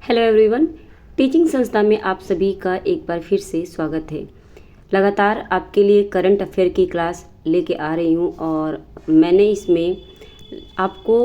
Hello everyone. Teaching संस्था में आप सभी का एक बार फिर से स्वागत है। लगातार आपके लिए करंट अफेयर की क्लास लेके आ रही हूँ और मैंने इसमें आपको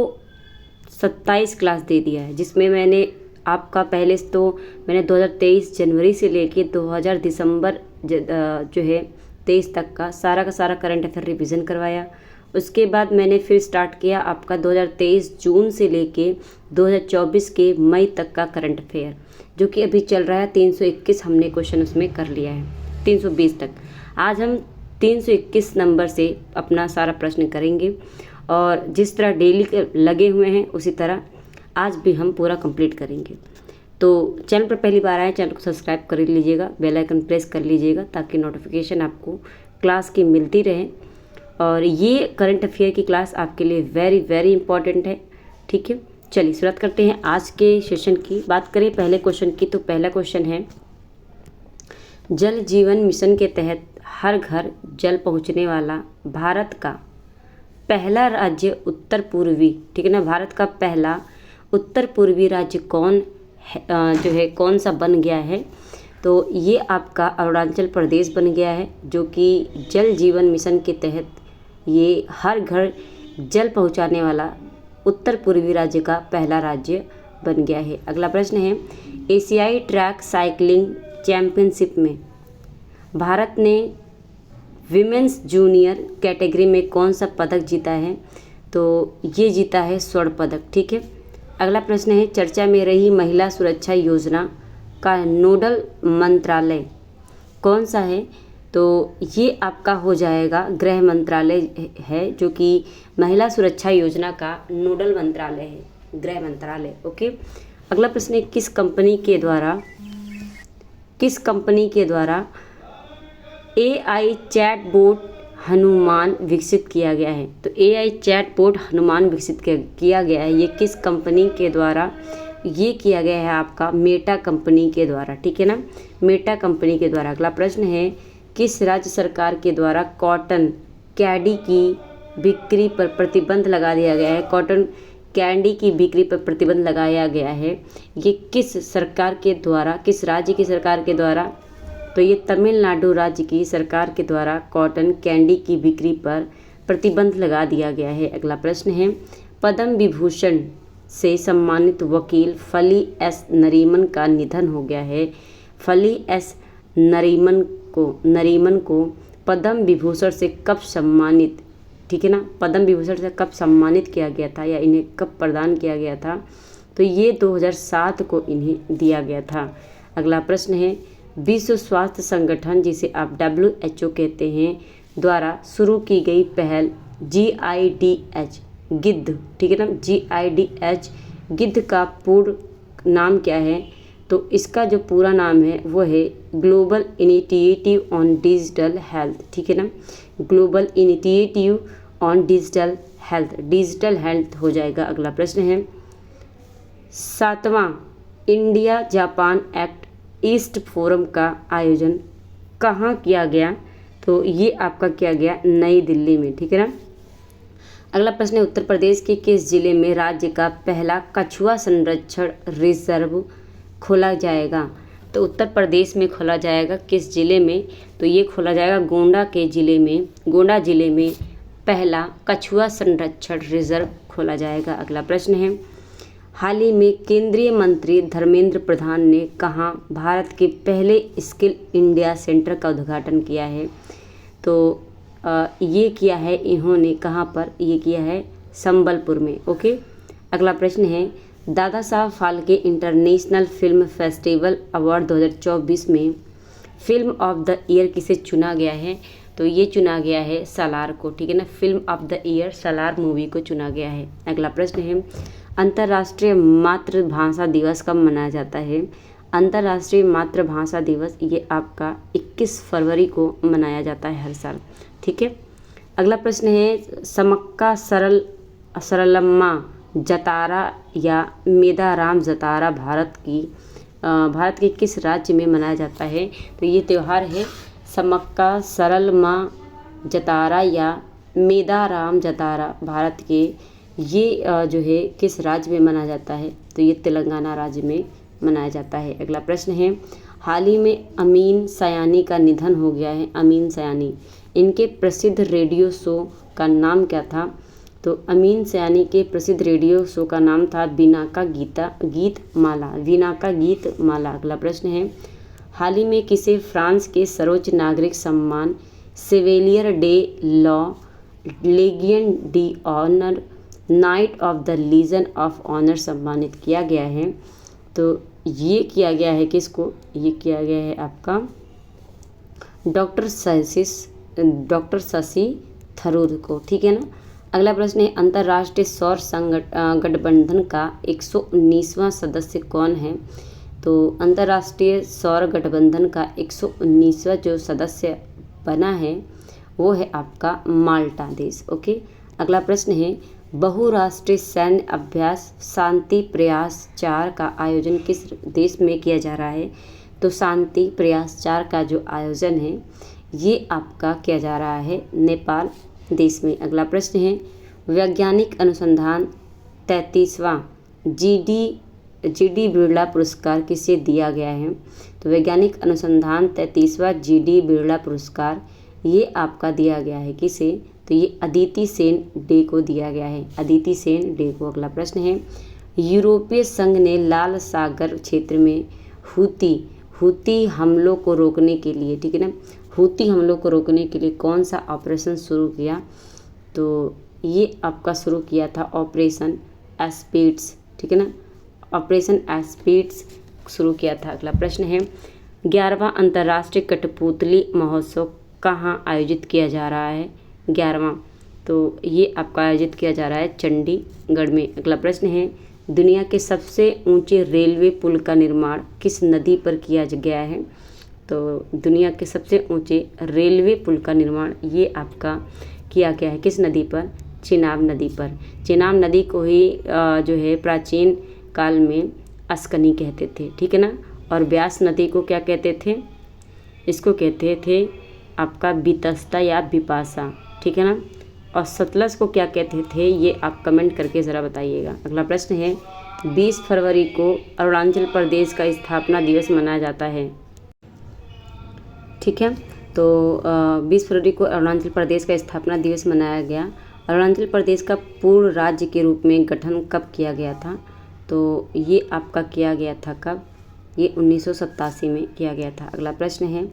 27 क्लास दे दिया है, जिसमें मैंने आपका पहले तो मैंने 2023 जनवरी से लेके 2000 दिसंबर जो है 23 तक का सारा करंट अफेयर रिवीजन करवाया। उसके बाद मैंने फिर स्टार्ट किया आपका 2023 जून से लेके 2024 के मई तक का करंट अफेयर, जो कि अभी चल रहा है। 321 हमने क्वेश्चन उसमें कर लिया है, 320 तक। आज हम 321 नंबर से अपना सारा प्रश्न करेंगे और जिस तरह डेली लगे हुए हैं उसी तरह आज भी हम पूरा कंप्लीट करेंगे। तो चैनल पर पहली बार आए, चैनल को सब्सक्राइब कर लीजिएगा, बेल आइकन प्रेस कर लीजिएगा ताकि नोटिफिकेशन आपको क्लास की मिलती रहे। और ये करंट अफेयर की क्लास आपके लिए वेरी वेरी इंपॉर्टेंट है। ठीक है, चलिए शुरुआत करते हैं आज के सेशन की। बात करें पहले क्वेश्चन की, तो पहला क्वेश्चन है, जल जीवन मिशन के तहत हर घर जल पहुंचने वाला भारत का पहला राज्य उत्तर पूर्वी, ठीक है ना, भारत का पहला उत्तर पूर्वी राज्य कौन है, जो है कौन सा बन गया है? तो ये आपका अरुणाचल प्रदेश बन गया है, जो कि जल जीवन मिशन के तहत ये हर घर जल पहुंचाने वाला उत्तर पूर्वी राज्य का पहला राज्य बन गया है। अगला प्रश्न है, एशियाई ट्रैक साइकिलिंग चैंपियनशिप में भारत ने विमेंस जूनियर कैटेगरी में कौन सा पदक जीता है? तो ये जीता है स्वर्ण पदक। ठीक है, अगला प्रश्न है, चर्चा में रही महिला सुरक्षा योजना का नोडल मंत्रालय कौन सा है? तो ये आपका हो जाएगा गृह मंत्रालय है, जो कि महिला सुरक्षा योजना का नोडल मंत्रालय है, गृह मंत्रालय। ओके, अगला प्रश्न है, किस कंपनी के द्वारा AI चैटबॉट हनुमान विकसित किया गया है? तो AI चैटबॉट हनुमान विकसित किया गया है, ये किस कंपनी के द्वारा ये किया गया है? आपका मेटा कंपनी के द्वारा। ठीक है ना, मेटा कंपनी के द्वारा। अगला प्रश्न है, किस राज्य सरकार के द्वारा कॉटन कैंडी की बिक्री पर प्रतिबंध लगा दिया गया है? कॉटन कैंडी की बिक्री पर प्रतिबंध लगाया गया है, ये किस सरकार के द्वारा, किस राज्य की सरकार के द्वारा? तो ये तमिलनाडु राज्य की सरकार के द्वारा कॉटन कैंडी की बिक्री पर प्रतिबंध लगा दिया गया है। अगला प्रश्न है, पद्म विभूषण से सम्मानित वकील फली एस नरीमन का निधन हो गया है। फली एस नरीमन को पद्म विभूषण से कब सम्मानित, ठीक है ना, पद्म विभूषण से कब सम्मानित किया गया था या इन्हें कब प्रदान किया गया था? तो ये 2007 को इन्हें दिया गया था। अगला प्रश्न है, विश्व स्वास्थ्य संगठन, जिसे आप WHO कहते हैं, द्वारा शुरू की गई पहल GIDH गिद्ध, ठीक है ना, GIDH गिद्ध का पूर्ण नाम क्या है? तो इसका जो पूरा नाम है वो है global initiative on digital health. ठीक है ना, global initiative on digital health, digital health हो जाएगा। अगला प्रश्न है, 7वां India Japan act east forum का आयोजन कहाँ किया गया? तो ये आपका किया गया नई दिल्ली में। ठीक है ना, अगला प्रश्न है, उत्तर प्रदेश के किस जिले में राज्य का पहला कछुआ संरक्षण रिजर्व खोला जाएगा? तो उत्तर प्रदेश में खोला जाएगा, किस जिले में? तो ये खोला जाएगा गोंडा जिले में पहला कछुआ संरक्षण रिजर्व खोला जाएगा। अगला प्रश्न है, हाल ही में केंद्रीय मंत्री धर्मेंद्र प्रधान ने कहाँ भारत के पहले स्किल इंडिया सेंटर का उद्घाटन किया है? तो ये किया है इन्होंने कहाँ पर? ये किया है संबलपुर में। ओके, अगला प्रश्न है, Dada Saheb Phalke international film festival award 2024 में फिल्म ऑफ द ईयर किसे चुना गया है? तो ये चुना गया है सालार को। ठीक है ना, film of the year Salaar movie को चुना गया है। अगला प्रश्न है, अंतर्राष्ट्रीय मातृभाषा दिवस कब मनाया जाता है? अंतर्राष्ट्रीय मातृभाषा दिवस ये आपका 21 फरवरी को मनाया जाता है हर साल। ठीक है, अगला प्रश्न है, समक्का सरलम्मा जतारा या मेदाराम जतारा भारत के किस राज्य में मनाया जाता है? तो ये त्यौहार है समक्का सरलम्मा जतारा या मेदाराम जतारा भारत के, ये जो है किस राज्य में मनाया जाता है? तो ये तेलंगाना राज्य में मनाया जाता है। अगला प्रश्न है, हाल ही में अमीन सयानी का निधन हो गया है। अमीन सयानी, इनके प्रसिद्ध रेडियो शो का नाम क्या था? तो अमीन सयानी के प्रसिद्ध रेडियो शो का नाम था वीना का गीत माला, वीना का गीत माला। अगला प्रश्न है, हाल ही में किसे फ्रांस के सर्वोच्च नागरिक सम्मान chevalier de la Legion d' honneur knight of the legion of honour सम्मानित किया गया है? तो ये किया गया है किसको? ये किया गया है आपका डॉक्टर शशि थरूर को, ठीक है ना। अगला प्रश्न है, अंतर्राष्ट्रीय सौर गठबंधन का 119वां सदस्य कौन है? तो अंतर्राष्ट्रीय सौर गठबंधन का 119वां जो सदस्य बना है वो है आपका माल्टा देश। ओके। अगला प्रश्न है, बहुराष्ट्रीय सैन्य अभ्यास शांति प्रयास 4 का आयोजन किस देश में किया जा रहा है? तो शांति प्रयास 4 का जो आयोजन है ये आपका किया जा रहा है नेपाल देश में। अगला प्रश्न है, वैज्ञानिक अनुसंधान 33वां जीडी बिरला पुरस्कार किसे दिया गया है? तो वैज्ञानिक अनुसंधान 33वां जीडी बिरला पुरस्कार ये आपका दिया गया है किसे? तो ये अदिति सेन डे को दिया गया है, अदिति सेन डे को। अगला प्रश्न है, यूरोपीय संघ ने लाल सागर क्षेत्र में हूती हमलों को रोकने के लिए, ठीक है ना, हूती हमलों को रोकने के लिए कौन सा ऑपरेशन शुरू किया? तो ये आपका शुरू किया था ऑपरेशन एस्पिड्स, ठीक है ना, ऑपरेशन एस्पिड्स शुरू किया था। अगला प्रश्न है, 11वां अंतर्राष्ट्रीय कठपुतली महोत्सव कहाँ आयोजित किया जा रहा है? 11वां, तो ये आपका आयोजित किया जा रहा है चंडीगढ़ में। अगला प्रश्न है, दुनिया के सबसे ऊंचे रेलवे पुल का निर्माण किस नदी पर किया गया है? तो दुनिया के सबसे ऊंचे रेलवे पुल का निर्माण ये आपका किया गया है किस नदी पर? चेनाब नदी पर। चेनाब नदी को ही जो है प्राचीन काल में अस्कनी कहते थे, ठीक है ना। और ब्यास नदी को क्या कहते थे? इसको कहते थे आपका बितस्ता या बिपाशा, ठीक है ना। और सतलज को क्या कहते थे ये आप कमेंट करके ज़रा बताइएगा। अगला प्रश्न है, 20 फरवरी को अरुणाचल प्रदेश का स्थापना दिवस मनाया जाता है, ठीक है। तो 20 फरवरी को अरुणाचल प्रदेश का स्थापना दिवस मनाया गया। अरुणाचल प्रदेश का पूर्ण राज्य के रूप में गठन कब किया गया था? तो ये आपका किया गया था कब? ये 1987 में किया गया था। अगला प्रश्न है,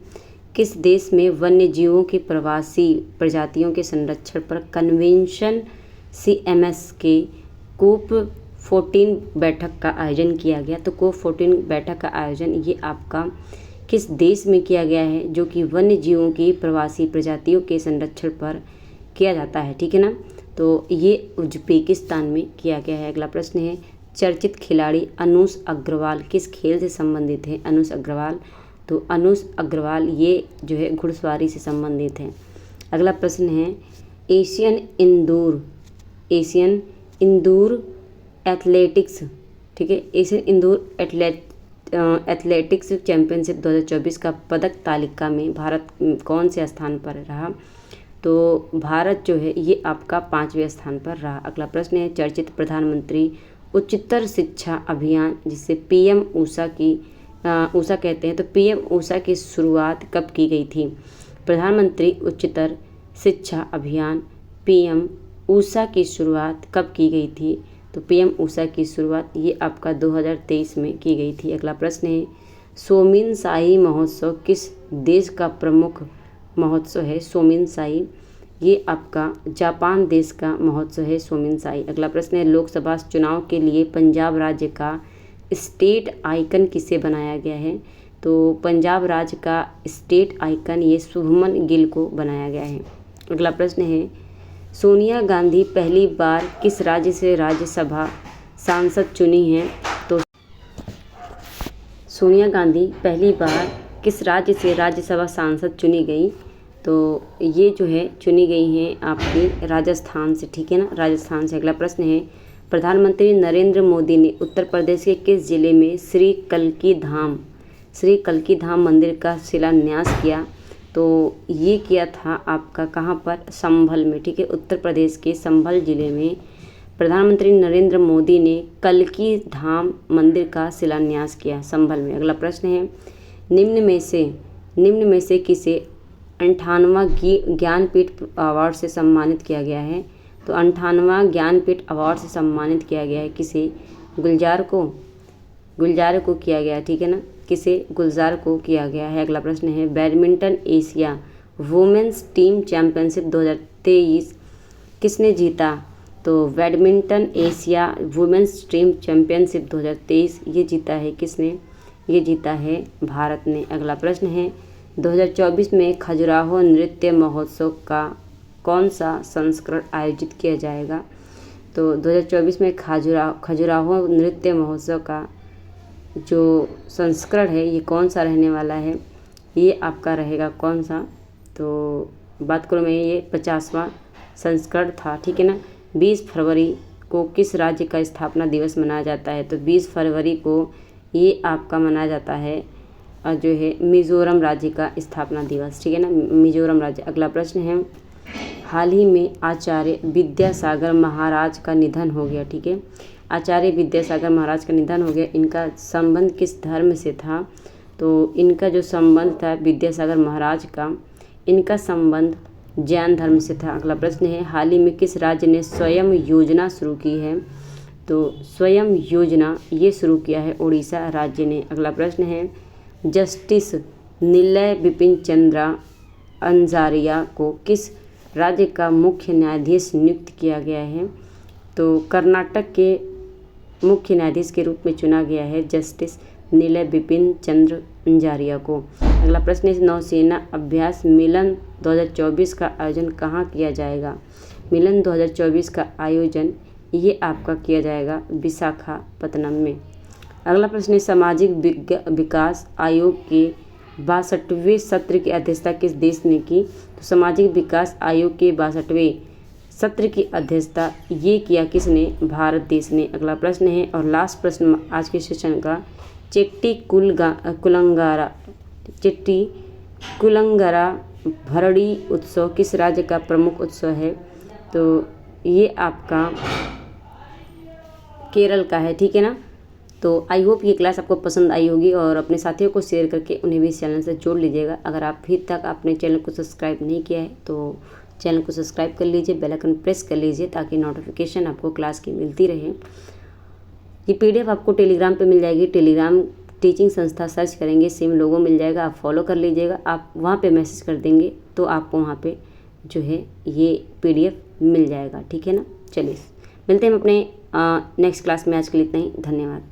किस देश में वन्य जीवों की प्रवासी प्रजातियों के संरक्षण पर कन्वेंशन CMS के कोप 14 बैठक का आयोजन किया गया? तो कोप 14 बैठक का आयोजन ये आपका किस देश में किया गया है जो कि वन्य जीवों की प्रवासी प्रजातियों के संरक्षण पर किया जाता है, ठीक है ना। तो ये उज्बेकिस्तान में किया गया है। अगला प्रश्न है, चर्चित खिलाड़ी अनुष अग्रवाल किस खेल से संबंधित है? अनुष अग्रवाल, तो अनुष अग्रवाल ये जो है घुड़सवारी से संबंधित है। अगला प्रश्न है, एशियन इंदूर एथलेटिक्स, ठीक है, एशियन इंदूर एथलेटिक्स चैंपियनशिप 2024 का पदक तालिका में भारत कौन से स्थान पर रहा? तो भारत जो है ये आपका 5वें स्थान पर रहा। अगला प्रश्न है, चर्चित प्रधानमंत्री उच्चतर शिक्षा अभियान जिसे PM ऊषा कहते हैं, तो PM ऊषा की शुरुआत कब की गई थी? प्रधानमंत्री उच्चतर शिक्षा अभियान PM ऊषा की शुरुआत कब की गई थी? तो PM ऊषा की शुरुआत ये आपका 2023 में की गई थी। अगला प्रश्न है, सोमिन शाही महोत्सव किस देश का प्रमुख महोत्सव है? सोमिन शाही ये आपका जापान देश का महोत्सव है सोमिन शाही। अगला प्रश्न है, लोकसभा चुनाव के लिए पंजाब राज्य का स्टेट आइकन किसे बनाया गया है? तो पंजाब राज्य का स्टेट आइकन ये शुभमन गिल को बनाया गया है। अगला प्रश्न है, सोनिया गांधी पहली बार किस राज्य से राज्यसभा सांसद चुनी हैं? तो सोनिया गांधी पहली बार किस राज्य से राज्यसभा सांसद चुनी गई? तो ये जो है चुनी गई हैं आपकी राजस्थान से, ठीक है ना, राजस्थान से। अगला प्रश्न है, प्रधानमंत्री नरेंद्र मोदी ने उत्तर प्रदेश के किस जिले में श्री कल्की धाम मंदिर का शिलान्यास किया? तो ये किया था आपका कहाँ पर? संभल में, ठीक है, उत्तर प्रदेश के संभल जिले में प्रधानमंत्री नरेंद्र मोदी ने कल्की धाम मंदिर का शिलान्यास किया संभल में। अगला प्रश्न है, निम्न में से किसे 58वां ज्ञानपीठ अवार्ड से सम्मानित किया गया है? तो 58वां ज्ञानपीठ अवार्ड से सम्मानित किया गया है किसे? गुलजार को किया गया, ठीक है ना, किसे? गुलजार को किया गया है। अगला प्रश्न है, badminton Asia women's team championship 2023 किसने जीता? तो badminton Asia women's team championship 2023 ये जीता है किसने? ये जीता है भारत ने। अगला प्रश्न है, 2024 में खजुराहो नृत्य महोत्सव का कौन सा संस्करण आयोजित किया जाएगा? तो 2024 में खजुराहो नृत्य महोत्सव का जो संस्करण है ये कौन सा रहने वाला है? ये आपका रहेगा कौन सा? तो बात करूँ मैं, ये 50वां संस्करण था, ठीक है ना। 20 फरवरी को किस राज्य का स्थापना दिवस मनाया जाता है? तो 20 फरवरी को ये आपका मनाया जाता है और जो है मिज़ोरम राज्य का स्थापना दिवस, ठीक है ना, मिज़ोरम राज्य। अगला प्रश्न है, हाल ही में आचार्य विद्यासागर महाराज का निधन हो गया, ठीक है। आचार्य विद्यासागर महाराज का निधन हो गया, इनका संबंध किस धर्म से था? तो इनका जो संबंध था विद्यासागर महाराज का, इनका संबंध जैन धर्म से था। अगला प्रश्न है, हाल ही में किस राज्य ने स्वयं योजना शुरू की है? तो स्वयं योजना ये शुरू किया है उड़ीसा राज्य ने। अगला प्रश्न है, जस्टिस नीलय बिपिन चंद्रा अंजारिया को किस राज्य का मुख्य न्यायाधीश नियुक्त किया गया है? तो कर्नाटक के मुख्य न्यायाधीश के रूप में चुना गया है जस्टिस नीलय बिपिन चंद्र अंजारिया को। अगला प्रश्न है, नौसेना अभ्यास मिलन 2024 का आयोजन कहाँ किया जाएगा? मिलन 2024 का आयोजन ये आपका किया जाएगा विशाखापत्तनम में। अगला प्रश्न है, सामाजिक विकास आयोग के 62वें सत्र की अध्यक्षता किस देश ने की? तो सामाजिक विकास आयोग के 62वें सत्र की अध्यक्षता ये किया किसने? भारत देश ने। अगला प्रश्न है और लास्ट प्रश्न आज के सेशन का, चेट्टी कुलंगरा भरड़ी उत्सव किस राज्य का प्रमुख उत्सव है? तो ये आपका केरल का है, ठीक है ना। तो आई होप ये क्लास आपको पसंद आई होगी और अपने साथियों को शेयर करके उन्हें भी इस चैनल से जोड़ लीजिएगा। अगर आप अभी तक अपने चैनल को सब्सक्राइब नहीं किया है तो चैनल को सब्सक्राइब कर लीजिए, बेल आइकन प्रेस कर लीजिए ताकि नोटिफिकेशन आपको क्लास की मिलती रहे। ये PDF आपको टेलीग्राम पे मिल जाएगी, टेलीग्राम टीचिंग संस्था सर्च करेंगे, सेम लोगो मिल जाएगा, आप फॉलो कर लीजिएगा। आप वहाँ पे मैसेज कर देंगे तो आपको वहाँ पे जो है ये PDF मिल जाएगा, ठीक है ना। चलिए मिलते हैं हम अपने नेक्स्ट क्लास में। आज के लिए इतना ही, धन्यवाद।